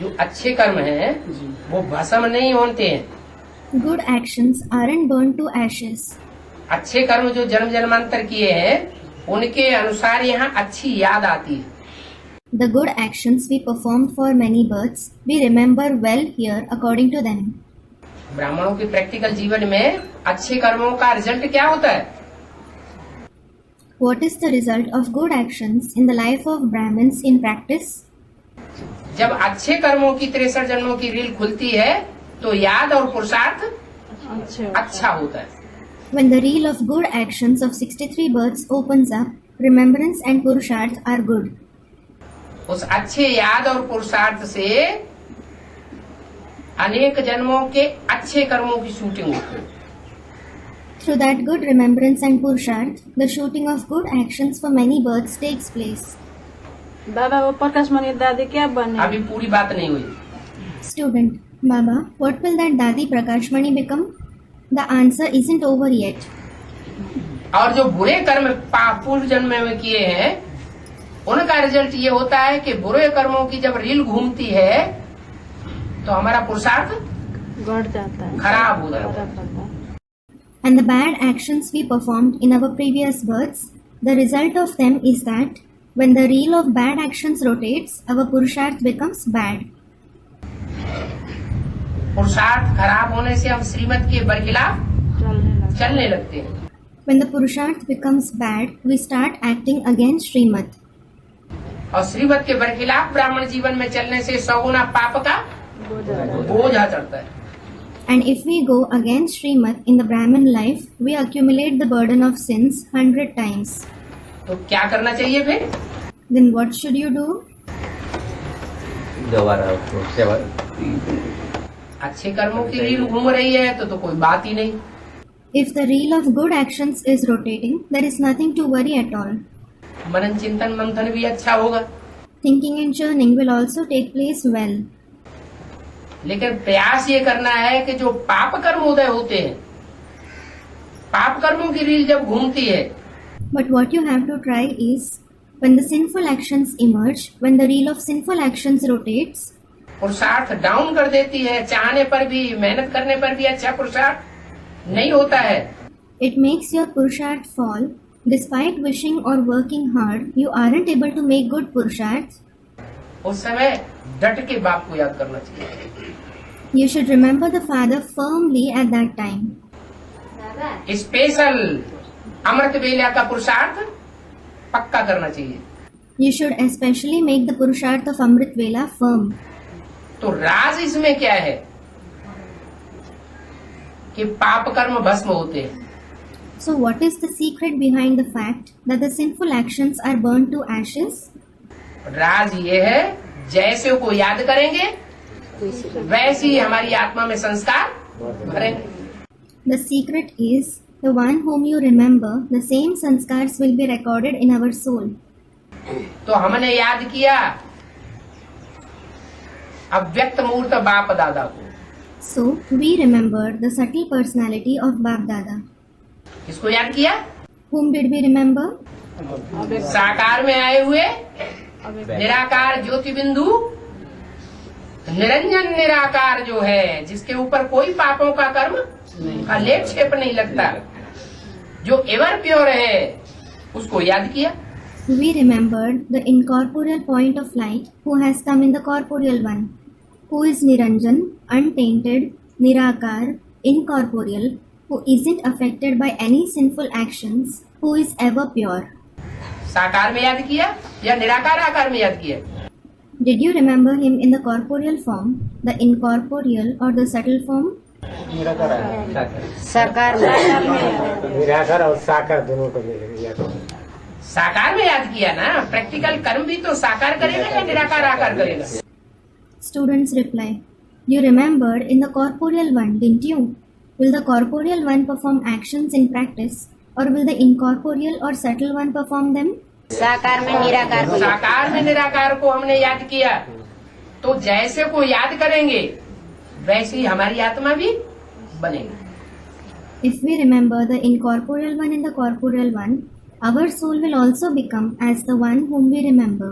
जो अच्छे कर्म हैं वो भस्म नहीं होते हैं। Good actions aren't burned to ashes. अच्छे कर्म जो जन्म जन्मांतर किए हैं उनके अनुसार यहाँ अच्छी याद आती है। The good actions we performed for many births, we remember well here according to them. ब्राह्मणों के प्रैक्टिकल जीवन में अच्छे कर्मों का रिजल्ट क्या होता है? What is the result of good actions in the life of Brahmins in practice? जब अच्छे कर्मों की 63 जन्मों की रील खुलती है तो याद और पुरुषार्थ अच्छा होता है। When the reel of good actions of 63 births opens up, remembrance and purusharth are good. उस अच्छे याद और पुरुषार्थ से अनेक जन्मों के अच्छे कर्मों की शूटिंग होती है। Through that good remembrance and purusharth, the shooting of good actions for many births takes place. दादा वो प्रकाश मणि दादी क्या बने? अभी पूरी बात नहीं हुई। Student, Baba, what will that Dadi Prakashmani become? The answer isn't over yet. और जो बुरे कर्म पूर्व जन्म में किए हैं उनका रिजल्ट ये होता है कि बुरे कर्मों की जब रील घूमती है तो हमारा पुरुषार्थ घट जाता है, खराब हो जाता है। And the bad actions we performed in our previous births, the result of them is that when the reel of bad actions rotates, our purusharth becomes bad. पुरुषार्थ खराब होने से हम श्रीमत के बरखिलाफ चलने लगते हैं। When the purusharth becomes bad, we start acting against Srimad. और श्रीमत के बरखिलाफ ब्राह्मण जीवन में चलने से 100 गुना पाप का बोझा चढ़ता है। And if we go against Srimad in the Brahmin life, we accumulate the burden of sins 100 times. तो क्या करना चाहिए फिर? Then what should you do? दोबारा सेवा। अच्छे कर्मों की रील घूम रही है तो कोई बात ही नहीं। If the reel of good actions is rotating, there is nothing to worry at all. मनन चिंतन मंथन भी अच्छा होगा। Thinking and churning will also take place well. लेकिन प्रयास ये करना है कि जो पाप कर्म उदय होते हैं, पाप कर्मों की रील जब घूमती है, But what you have to try is, when the sinful actions emerge, when the reel of sinful actions rotates, पुरुषार्थ डाउन कर देती है, चाहने पर भी मेहनत करने पर भी अच्छा पुरुषार्थ नहीं होता है। it makes your purusharth fall. Despite wishing or working hard, you aren't able to make good purusharth. उस समय डट के बाप को याद करना चाहिए। You should remember the father firmly at that time. Special अमृत वेला का पुरुषार्थ पक्का करना चाहिए। You should especially make the purusharth of Amrit Vela firm. तो राज इसमें क्या है कि पाप कर्म भस्म होते हैं। So what is the secret behind the fact that the sinful actions are burned to ashes? राज ये है, जैसे को याद करेंगे वैसे ही हमारी आत्मा में संस्कार भरेंगे। The secret is, the one whom you remember, the same sanskars will be recorded in our soul. तो हमने याद किया अव्यक्त मूर्त बाप दादा को। So we remember the subtle personality of Bap Dada. किसको याद किया? Whom did we remember? साकार में आए हुए निराकार ज्योति बिंदु निरंजन निराकार जो है, जिसके ऊपर कोई पापों का कर्म का लेप छेप नहीं लगता, जो एवर प्योर है, उसको याद किया। We remembered the incorporeal point of light who has come in the corporeal one, who is Niranjan, untainted, Nirakar, incorporeal, who isn't affected by any sinful actions, who is ever pure. साकार में याद किया या निराकार आकार में याद किया? Did you remember him in the corporeal form, the incorporeal or the subtle form? साकार निराकार और साकार दोनों को याद। साकार में याद किया ना। प्रैक्टिकल कर्म भी तो साकार करेगा या निराकार आकार करेगा? Students reply, you remembered in the corporeal one, didn't you? Will the corporeal one perform actions in practice, or will the incorporeal or subtle one perform them? साकार में निराकार को साकार में निराकार को हमने याद किया, तो जैसे को याद करेंगे वैसे ही हमारी आत्मा भी बनेगी। If we remember the incorporeal one in the corporeal one, our soul will also become as the one whom we remember.